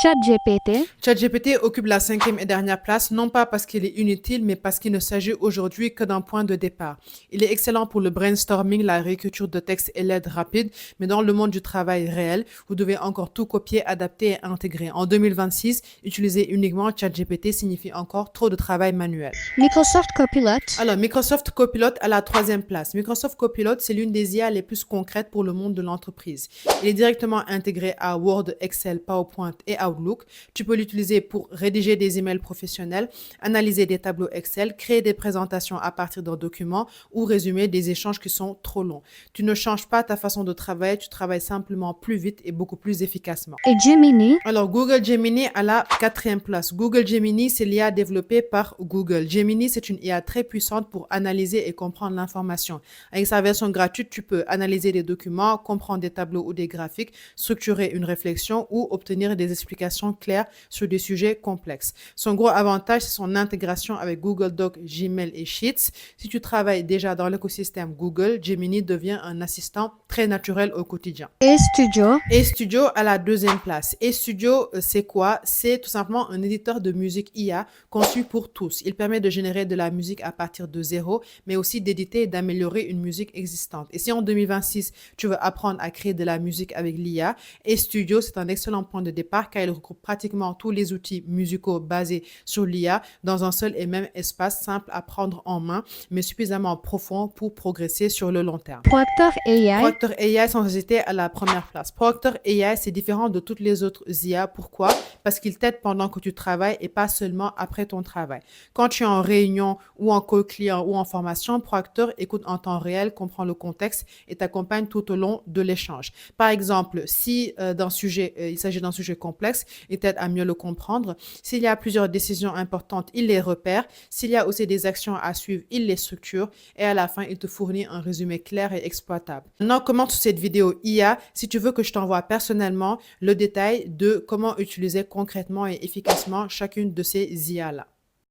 ChatGPT. ChatGPT occupe la cinquième et dernière place, non pas parce qu'il est inutile, mais parce qu'il ne s'agit aujourd'hui que d'un point de départ. Il est excellent pour le brainstorming, la réécriture de texte et l'aide rapide, mais dans le monde du travail réel, vous devez encore tout copier, adapter et intégrer. En 2026, utiliser uniquement ChatGPT signifie encore trop de travail manuel. Microsoft Copilot. Alors, Microsoft Copilot à la troisième place. Microsoft Copilot, c'est l'une des IA les plus concrètes pour le monde de l'entreprise. Il est directement intégré à Word, Excel, PowerPoint et Outlook. Tu peux l'utiliser pour rédiger des emails professionnels, analyser des tableaux Excel, créer des présentations à partir d'un document ou résumer des échanges qui sont trop longs. Tu ne changes pas ta façon de travailler, tu travailles simplement plus vite et beaucoup plus efficacement. Et Gemini. Alors, Google Gemini à la quatrième place. Google Gemini, c'est l'IA développée par Google. Gemini, c'est une IA très puissante pour analyser et comprendre l'information. Avec sa version gratuite, tu peux analyser des documents, comprendre des tableaux ou des graphiques, structurer une réflexion ou obtenir des explications claires sur des sujets complexes. Son gros avantage, c'est son intégration avec Google Docs, Gmail et Sheets. Si tu travailles déjà dans l'écosystème Google, Gemini devient un assistant très naturel au quotidien. Et Studio. Et Studio à la deuxième place. Et Studio, c'est quoi? C'est tout simplement un éditeur de musique IA conçu pour tous. Il permet de générer de la musique à partir de zéro, mais aussi d'éditer et d'améliorer une musique existante. Et si en 2026, tu veux apprendre à créer de la musique avec l'IA, et Studio, c'est un excellent point de départ car il regroupe pratiquement tous les outils musicaux basés sur l'IA dans un seul et même espace simple à prendre en main, mais suffisamment profond pour progresser sur le long terme. Proctor AI. Proctor AI, sans hésiter, à la première place. Proctor AI, c'est différent de toutes les autres IA. Pourquoi? Parce qu'il t'aide pendant que tu travailles et pas seulement après ton travail. Quand tu es en réunion ou en call client ou en formation, Proctor écoute en temps réel, comprend le contexte et t'accompagne tout au long de l'échange. Par exemple, si il s'agit d'un sujet complexe, il t'aide à mieux le comprendre. S'il y a plusieurs décisions importantes, il les repère. S'il y a aussi des actions à suivre, il les structure. Et à la fin, il te fournit un résumé clair et exploitable. Maintenant, commente sous cette vidéo IA si tu veux que je t'envoie personnellement le détail de comment utiliser concrètement et efficacement chacune de ces IA-là.